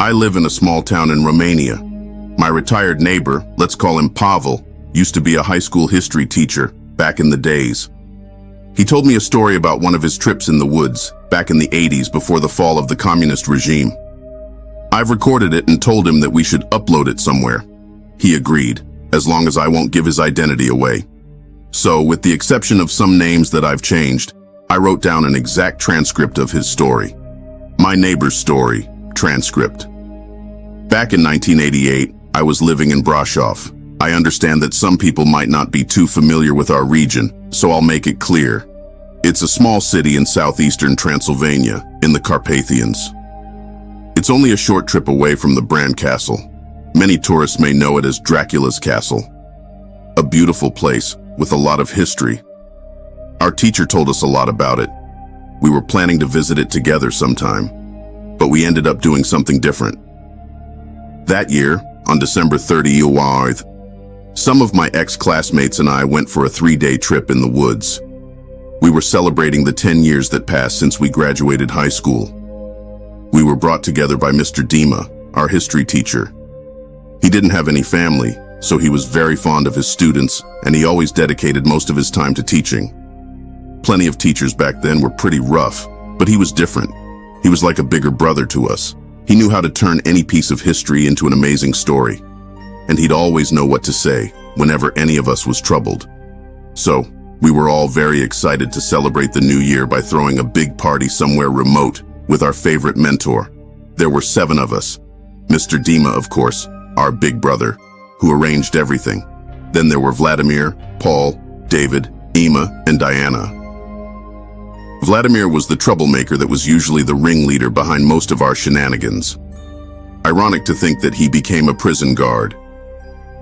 I live in a small town in Romania. My retired neighbor, let's call him Pavel, used to be a high school history teacher back in the days. He told me a story about one of his trips in the woods back in the 80s before the fall of the communist regime. I've recorded it and told him that we should upload it somewhere. He agreed, as long as I won't give his identity away. So, with the exception of some names that I've changed, I wrote down an exact transcript of his story. My neighbor's story, transcript. Back in 1988, I was living in Brasov. I understand that some people might not be too familiar with our region, so I'll make it clear. It's a small city in southeastern Transylvania, in the Carpathians. It's only a short trip away from the Bran Castle. Many tourists may know it as Dracula's Castle. A beautiful place with a lot of history. Our teacher told us a lot about it. We were planning to visit it together sometime, but we ended up doing something different. That year, on December 30th, some of my ex-classmates and I went for a 3-day trip in the woods. We were celebrating the 10 years that passed since we graduated high school. We were brought together by Mr. Dima, our history teacher. He didn't have any family, so he was very fond of his students, and he always dedicated most of his time to teaching. Plenty of teachers back then were pretty rough, but he was different. He was like a bigger brother to us. He knew how to turn any piece of history into an amazing story, and he'd always know what to say whenever any of us was troubled. So, we were all very excited to celebrate the new year by throwing a big party somewhere remote with our favorite mentor. There were 7 of us. Mr. Dima, of course, our big brother, who arranged everything. Then there were Vladimir, Paul, David, Emma, and Diana. Vladimir was the troublemaker that was usually the ringleader behind most of our shenanigans. Ironic to think that he became a prison guard.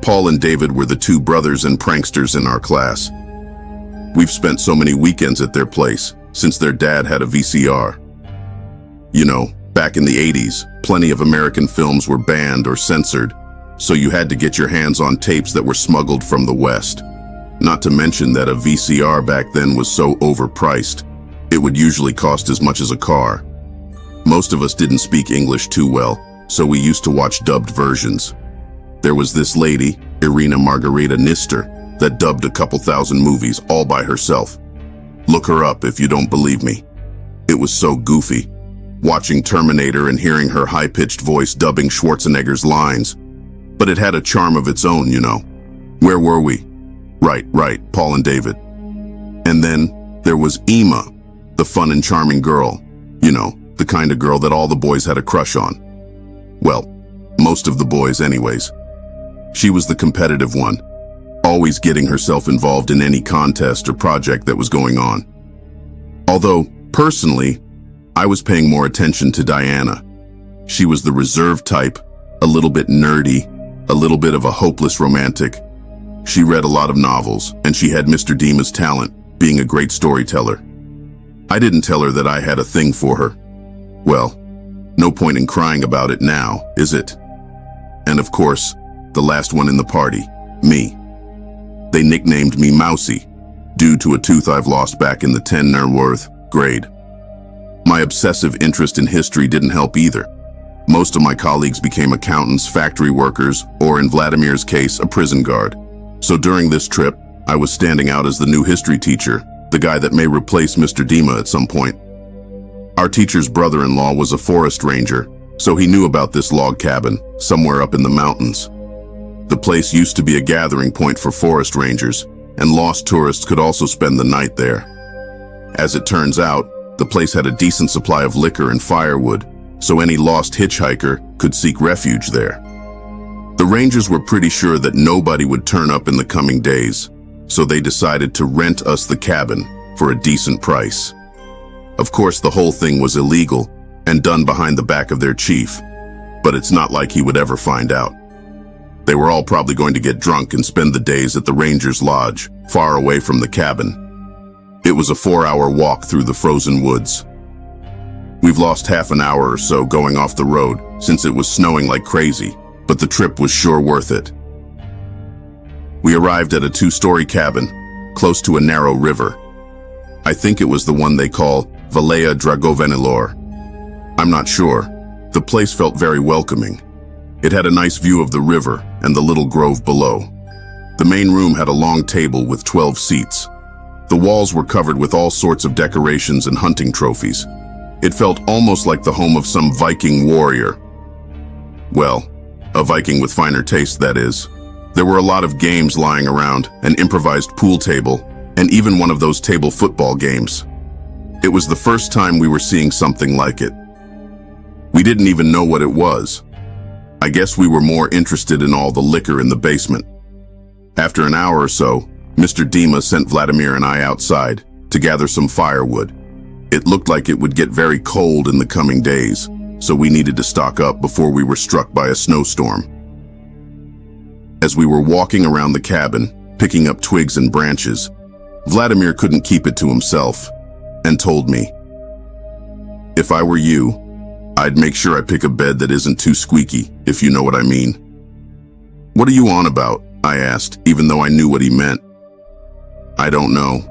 Paul and David were the 2 brothers and pranksters in our class. We've spent so many weekends at their place since their dad had a VCR. You know, back in the 80s, plenty of American films were banned or censored, so you had to get your hands on tapes that were smuggled from the West. Not to mention that a VCR back then was so overpriced, it would usually cost as much as a car. Most of us didn't speak English too well, so we used to watch dubbed versions. There was this lady, Irina Margarita Nister, that dubbed a couple thousand movies all by herself. Look her up if you don't believe me. It was so goofy, watching Terminator and hearing her high-pitched voice dubbing Schwarzenegger's lines. But it had a charm of its own, you know. Where were we? Right, Paul and David. And then there was Emma, the fun and charming girl. You know, the kind of girl that all the boys had a crush on. Well, most of the boys anyways. She was the competitive one, always getting herself involved in any contest or project that was going on. Although, personally, I was paying more attention to Diana. She was the reserved type, a little bit nerdy, a little bit of a hopeless romantic. She read a lot of novels, and she had Mr. Dima's talent, being a great storyteller. I didn't tell her that I had a thing for her. Well, no point in crying about it now, is it? And of course, the last one in the party, me. They nicknamed me Mousy, due to a tooth I've lost back in the 10th grade. My obsessive interest in history didn't help either. Most of my colleagues became accountants, factory workers, or in Vladimir's case, a prison guard. So during this trip, I was standing out as the new history teacher, the guy that may replace Mr. Dima at some point. Our teacher's brother-in-law was a forest ranger, so he knew about this log cabin, somewhere up in the mountains. The place used to be a gathering point for forest rangers, and lost tourists could also spend the night there. As it turns out, the place had a decent supply of liquor and firewood, so any lost hitchhiker could seek refuge there. The rangers were pretty sure that nobody would turn up in the coming days, so they decided to rent us the cabin for a decent price. Of course, the whole thing was illegal and done behind the back of their chief, but it's not like he would ever find out. They were all probably going to get drunk and spend the days at the Rangers' Lodge, far away from the cabin. It was a 4-hour walk through the frozen woods. We've lost half an hour or so going off the road since it was snowing like crazy, but the trip was sure worth it. We arrived at a 2-story cabin, close to a narrow river. I think it was the one they call Valea Dragovenilor. I'm not sure, The place felt very welcoming. It had a nice view of the river and the little grove below. The main room had a long table with 12 seats. The walls were covered with all sorts of decorations and hunting trophies. It felt almost like the home of some Viking warrior. Well, a Viking with finer taste, that is. There were a lot of games lying around, an improvised pool table, and even one of those table football games. It was the first time we were seeing something like it. We didn't even know what it was. I guess we were more interested in all the liquor in the basement. After an hour or so, Mr. Dima sent Vladimir and I outside to gather some firewood. It looked like it would get very cold in the coming days, so we needed to stock up before we were struck by a snowstorm. As we were walking around the cabin, picking up twigs and branches, Vladimir couldn't keep it to himself and told me, "If I were you, I'd make sure I pick a bed that isn't too squeaky, if you know what I mean." "What are you on about?" I asked, even though I knew what he meant. "I don't know.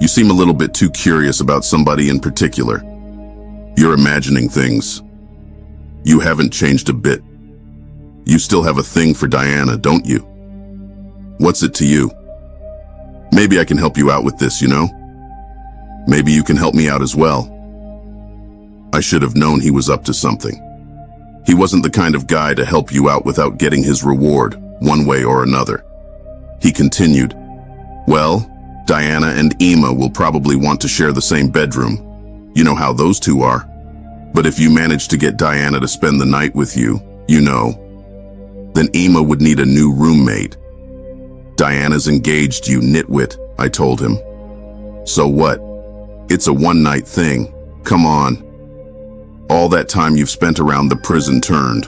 You seem a little bit too curious about somebody in particular. You're imagining things. You haven't changed a bit. You still have a thing for Diana, don't you? What's it to you? Maybe I can help you out with this, you know? Maybe you can help me out as well." I should have known he was up to something. He wasn't the kind of guy to help you out without getting his reward, one way or another. He continued, "Well, Diana and Emma will probably want to share the same bedroom. You know how those two are. But if you manage to get Diana to spend the night with you, you know, then Emma would need a new roommate. Diana's engaged, you nitwit," I told him. "So what? It's a one-night thing. Come on. All that time you've spent around the prison turned."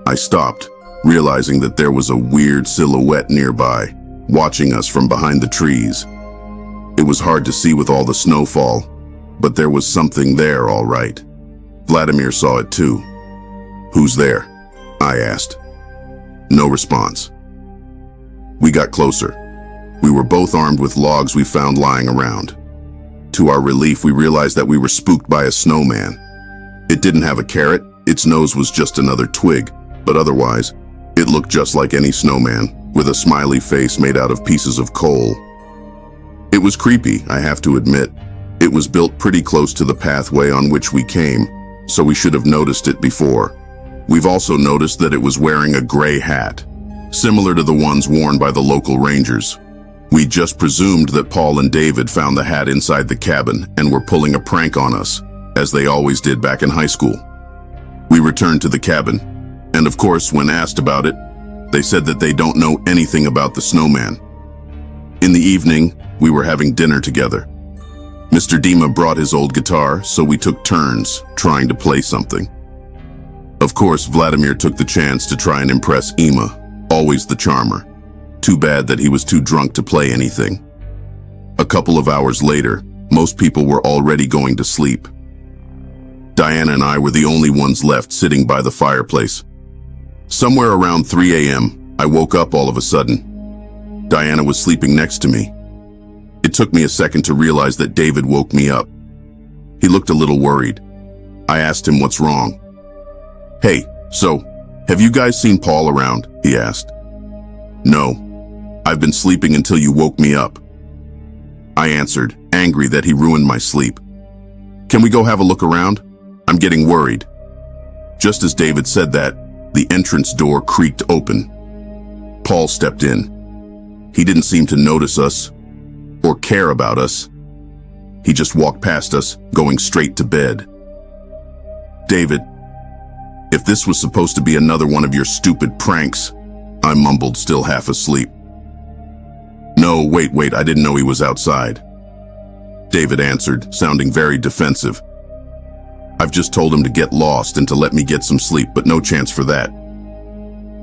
I stopped, realizing that there was a weird silhouette nearby, watching us from behind the trees. It was hard to see with all the snowfall, but there was something there, all right. Vladimir saw it too. "Who's there?" I asked. No response. We got closer. We were both armed with logs we found lying around. To our relief, we realized that we were spooked by a snowman. It didn't have a carrot, its nose was just another twig, but otherwise, it looked just like any snowman, with a smiley face made out of pieces of coal. It was creepy, I have to admit. It was built pretty close to the pathway on which we came, so we should have noticed it before. We've also noticed that it was wearing a gray hat, similar to the ones worn by the local rangers. We just presumed that Paul and David found the hat inside the cabin and were pulling a prank on us, as they always did back in high school. We returned to the cabin, and of course, when asked about it, they said that they don't know anything about the snowman. In the evening, we were having dinner together. Mr. Dima brought his old guitar, so we took turns trying to play something. Of course, Vladimir took the chance to try and impress Emma, always the charmer. Too bad that he was too drunk to play anything. A couple of hours later, most people were already going to sleep. Diana and I were the only ones left sitting by the fireplace. Somewhere around 3 a.m., I woke up all of a sudden. Diana was sleeping next to me. It took me a second to realize that David woke me up. He looked a little worried. I asked him what's wrong. "Hey, so, have you guys seen Paul around?" he asked. "No. I've been sleeping until you woke me up," I answered, angry that he ruined my sleep. "Can we go have a look around? I'm getting worried." Just as David said that, the entrance door creaked open. Paul stepped in. He didn't seem to notice us or care about us. He just walked past us, going straight to bed. "David, if this was supposed to be another one of your stupid pranks," I mumbled, still half asleep. "No, wait, I didn't know he was outside," David answered, sounding very defensive. "I've just told him to get lost and to let me get some sleep, but no chance for that."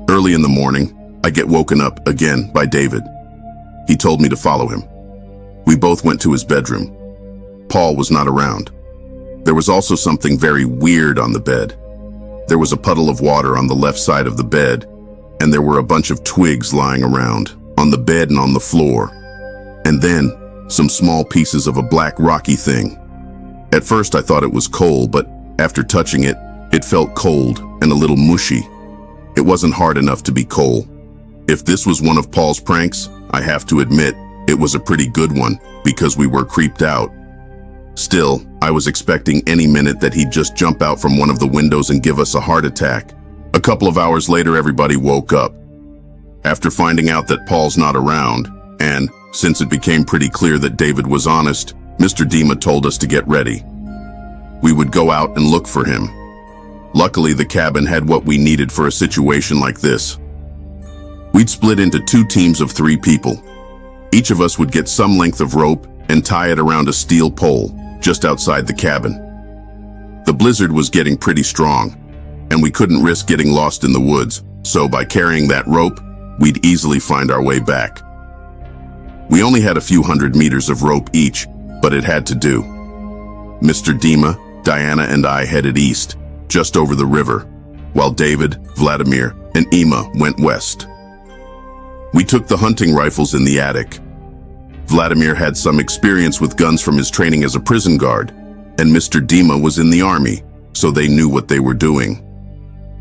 Early in the morning, I get woken up again by David. He told me to follow him. We both went to his bedroom. Paul was not around. There was also something very weird on the bed. There was a puddle of water on the left side of the bed, and there were a bunch of twigs lying around, on the bed and on the floor. And then, some small pieces of a black rocky thing. At first I thought it was coal, but after touching it, It felt cold and a little mushy. It wasn't hard enough to be coal. If this was one of Paul's pranks, I have to admit, it was a pretty good one, because we were creeped out. Still, I was expecting any minute that he'd just jump out from one of the windows and give us a heart attack. A couple of hours later, everybody woke up. After finding out that Paul's not around, and since it became pretty clear that David was honest, Mr. Dima told us to get ready. We would go out and look for him. Luckily, the cabin had what we needed for a situation like this. We'd split into 2 teams of 3 people. Each of us would get some length of rope and tie it around a steel pole just outside the cabin. The blizzard was getting pretty strong, and we couldn't risk getting lost in the woods, so by carrying that rope, we'd easily find our way back. We only had a few hundred meters of rope each, but it had to do. Mr. Dima, Diana, and I headed east, just over the river, while David, Vladimir, and Ima went west. We took the hunting rifles in the attic. Vladimir had some experience with guns from his training as a prison guard, and Mr. Dima was in the army, so they knew what they were doing.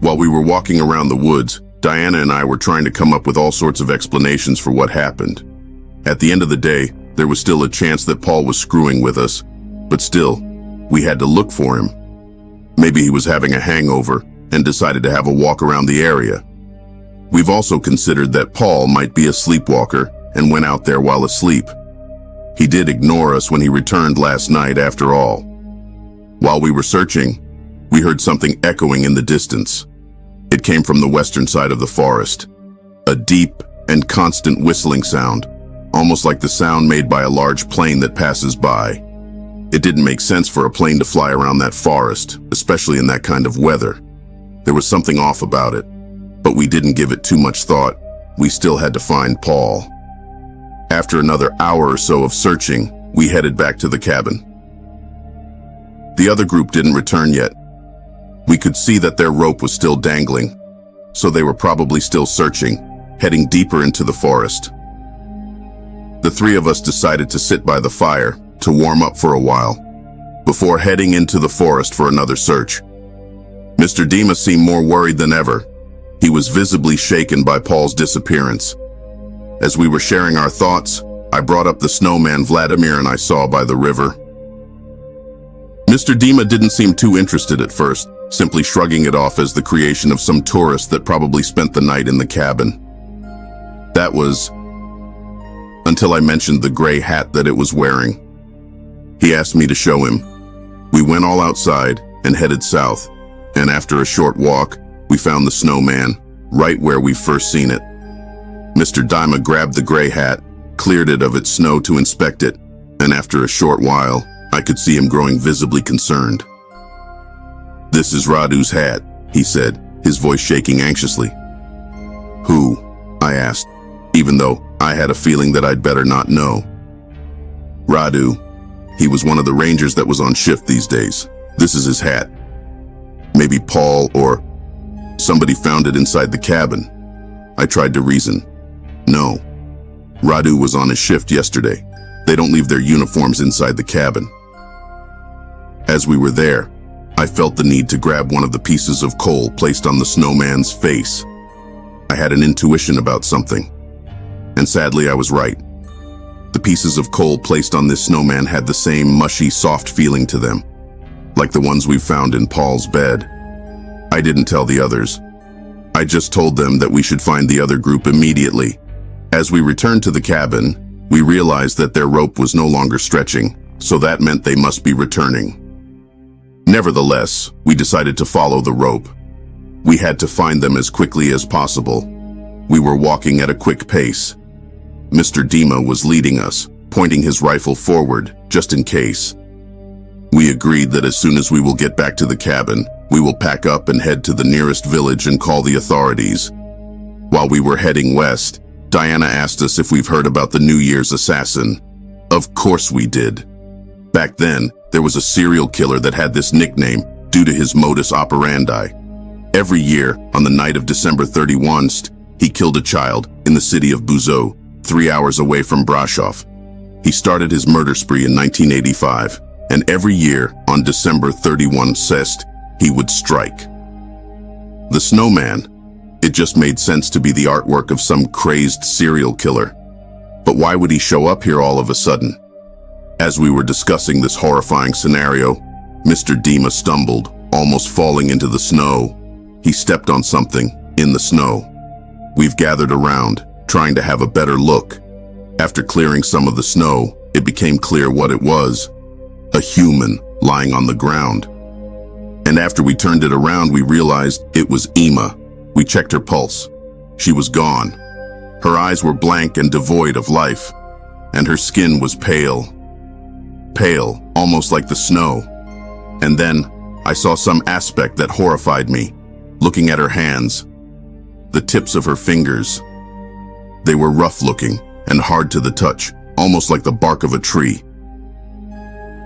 While we were walking around the woods, Diana and I were trying to come up with all sorts of explanations for what happened. At the end of the day, there was still a chance that Paul was screwing with us, but still, we had to look for him. Maybe he was having a hangover and decided to have a walk around the area. We've also considered that Paul might be a sleepwalker and went out there while asleep. He did ignore us when he returned last night after all. While we were searching, we heard something echoing in the distance. It came from the western side of the forest. A deep and constant whistling sound, almost like the sound made by a large plane that passes by. It didn't make sense for a plane to fly around that forest, especially in that kind of weather. There was something off about it, but we didn't give it too much thought. We still had to find Paul. After another hour or so of searching, we headed back to the cabin. The other group didn't return yet. We could see that their rope was still dangling, so they were probably still searching, heading deeper into the forest. The 3 of us decided to sit by the fire to warm up for a while, before heading into the forest for another search. Mr. Dima seemed more worried than ever. He was visibly shaken by Paul's disappearance. As we were sharing our thoughts, I brought up the snowman Vladimir and I saw by the river. Mr. Dima didn't seem too interested at first, simply shrugging it off as the creation of some tourist that probably spent the night in the cabin. That was until I mentioned the gray hat that it was wearing. He asked me to show him. We went all outside and headed south, and after a short walk, we found the snowman, right where we've first seen it. Mr. Dima grabbed the gray hat, cleared it of its snow to inspect it, and after a short while, I could see him growing visibly concerned. "This is Radu's hat," he said, his voice shaking anxiously. "Who?" I asked, even though I had a feeling that I'd better not know. "Radu. He was one of the rangers that was on shift these days. This is his hat. Maybe Paul or somebody found it inside the cabin." I tried to reason. "No. Radu was on his shift yesterday. They don't leave their uniforms inside the cabin." As we were there, I felt the need to grab one of the pieces of coal placed on the snowman's face. I had an intuition about something, and sadly I was right. The pieces of coal placed on this snowman had the same mushy, soft feeling to them, like the ones we found in Paul's bed. I didn't tell the others. I just told them that we should find the other group immediately. As we returned to the cabin, we realized that their rope was no longer stretching, so that meant they must be returning. Nevertheless, we decided to follow the rope. We had to find them as quickly as possible. We were walking at a quick pace. Mr. Dima was leading us, pointing his rifle forward, just in case. We agreed that as soon as we will get back to the cabin, we will pack up and head to the nearest village and call the authorities. While we were heading west, Diana asked us if we've heard about the New Year's assassin. Of course we did. Back then, there was a serial killer that had this nickname due to his modus operandi. Every year, on the night of December 31st, he killed a child in the city of Buzo, 3 hours away from Brasov. He started his murder spree in 1985, and every year, on December 31st, he would strike. The snowman, it just made sense to be the artwork of some crazed serial killer. But why would he show up here all of a sudden? As we were discussing this horrifying scenario, Mr. Dima stumbled, almost falling into the snow. He stepped on something in the snow. We've gathered around, trying to have a better look. After clearing some of the snow, it became clear what it was. A human lying on the ground. And after we turned it around, we realized it was Ima. We checked her pulse. She was gone. Her eyes were blank and devoid of life, and her skin was pale. Pale, almost like the snow. And then I saw some aspect that horrified me, looking at her hands. The tips of her fingers. They were rough-looking and hard to the touch, almost like the bark of a tree.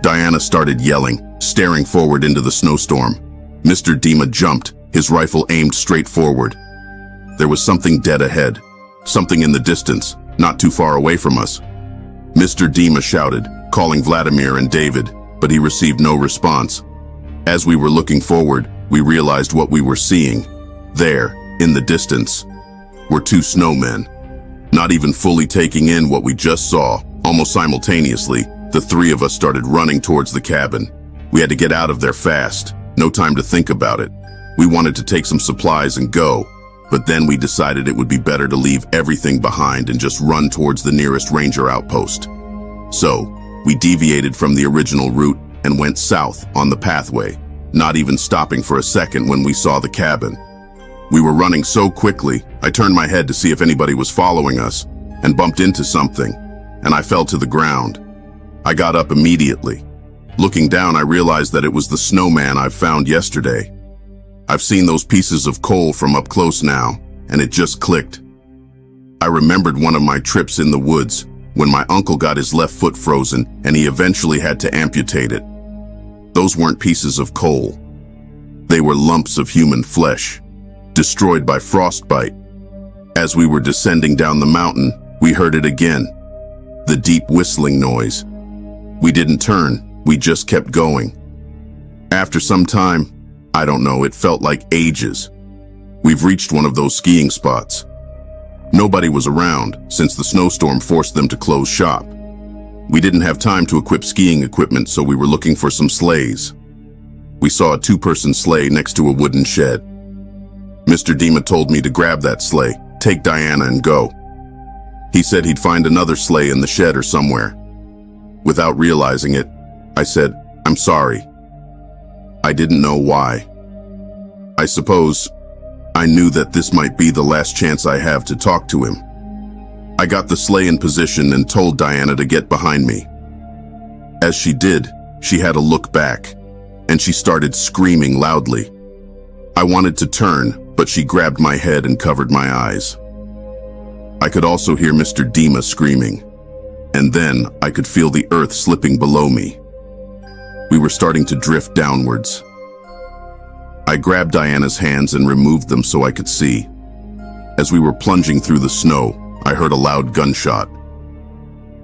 Diana started yelling, staring forward into the snowstorm. Mr. Dima jumped, his rifle aimed straight forward. There was something dead ahead, something in the distance, not too far away from us. Mr. Dima shouted, calling Vladimir and David, but he received no response. As we were looking forward, we realized what we were seeing. There, in the distance, were two snowmen. Not even fully taking in what we just saw, almost simultaneously, the three of us started running towards the cabin. We had to get out of there fast. No time to think about it. We wanted to take some supplies and go, but then we decided it would be better to leave everything behind and just run towards the nearest ranger outpost. So, we deviated from the original route and went south on the pathway, not even stopping for a second when we saw the cabin. We were running so quickly, I turned my head to see if anybody was following us and bumped into something, and I fell to the ground. I got up immediately. Looking down, I realized that it was the snowman I found yesterday. I've seen those pieces of coal from up close now, and it just clicked. I remembered one of my trips in the woods when my uncle got his left foot frozen and he eventually had to amputate it. Those weren't pieces of coal. They were lumps of human flesh, destroyed by frostbite. As we were descending down the mountain, we heard it again, the deep whistling noise. We didn't turn, we just kept going. After some time, I don't know, it felt like ages. We've reached one of those skiing spots. Nobody was around since the snowstorm forced them to close shop. We didn't have time to equip skiing equipment, so we were looking for some sleighs. We saw a two-person sleigh next to a wooden shed. Mr. Dima told me to grab that sleigh, take Diana and go. He said he'd find another sleigh in the shed or somewhere. Without realizing it, I said, "I'm sorry." I didn't know why. I suppose I knew that this might be the last chance I have to talk to him. I got the sleigh in position and told Diana to get behind me. As she did, she had a look back, and she started screaming loudly. I wanted to turn, but she grabbed my head and covered my eyes. I could also hear Mr. Dima screaming, and then I could feel the earth slipping below me. We were starting to drift downwards. I grabbed Diana's hands and removed them so I could see. As we were plunging through the snow, I heard a loud gunshot.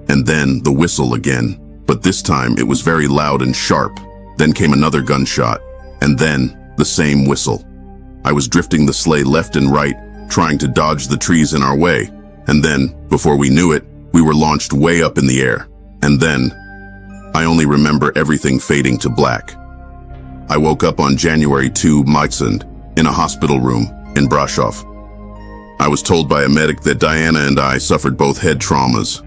And then the whistle again, but this time it was very loud and sharp. Then came another gunshot, and then the same whistle. I was drifting the sleigh left and right, trying to dodge the trees in our way. And then, before we knew it, we were launched way up in the air. And then, I only remember everything fading to black. I woke up on January 2, in a hospital room in Brasov. I was told by a medic that Diana and I suffered both head traumas.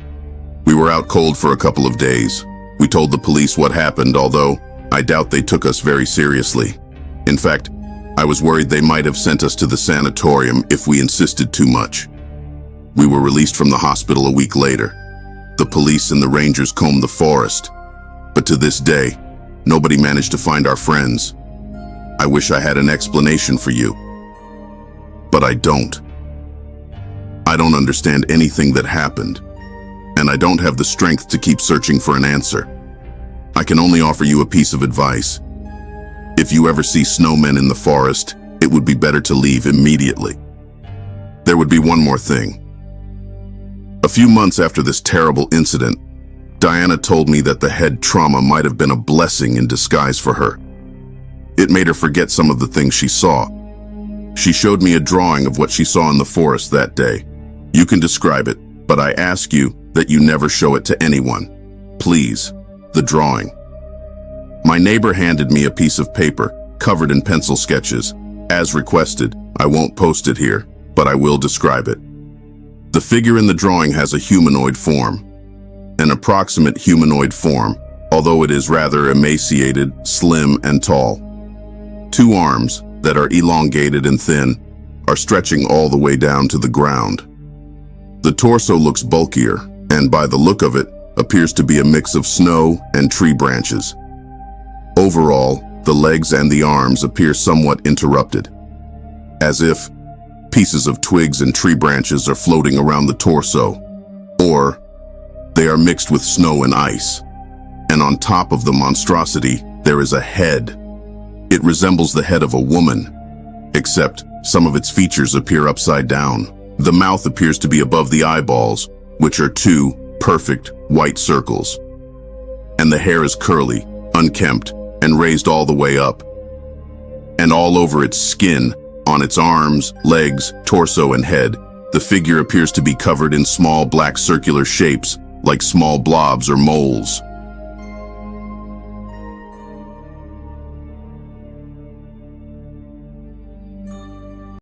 We were out cold for a couple of days. We told the police what happened, although I doubt they took us very seriously. In fact, I was worried they might have sent us to the sanatorium if we insisted too much. We were released from the hospital a week later. The police and the rangers combed the forest, but to this day, nobody managed to find our friends. I wish I had an explanation for you, but I don't. I don't understand anything that happened, and I don't have the strength to keep searching for an answer. I can only offer you a piece of advice. If you ever see snowmen in the forest, it would be better to leave immediately. There would be one more thing. A few months after this terrible incident, Diana told me that the head trauma might have been a blessing in disguise for her. It made her forget some of the things she saw. She showed me a drawing of what she saw in the forest that day. You can describe it, but I ask you that you never show it to anyone. Please, the drawing. My neighbor handed me a piece of paper covered in pencil sketches. As requested, I won't post it here, but I will describe it. The figure in the drawing has a humanoid form, an approximate humanoid form, although it is rather emaciated, slim, and tall. 2 arms that are elongated and thin are stretching all the way down to the ground. The torso looks bulkier, and by the look of it, appears to be a mix of snow and tree branches. Overall, the legs and the arms appear somewhat interrupted, as if pieces of twigs and tree branches are floating around the torso, or they are mixed with snow and ice. And on top of the monstrosity, there is a head. It resembles the head of a woman, except some of its features appear upside down. The mouth appears to be above the eyeballs, which are 2 perfect white circles. And the hair is curly, unkempt, and raised all the way up. And all over its skin, on its arms, legs, torso, and head, the figure appears to be covered in small black circular shapes, like small blobs or moles.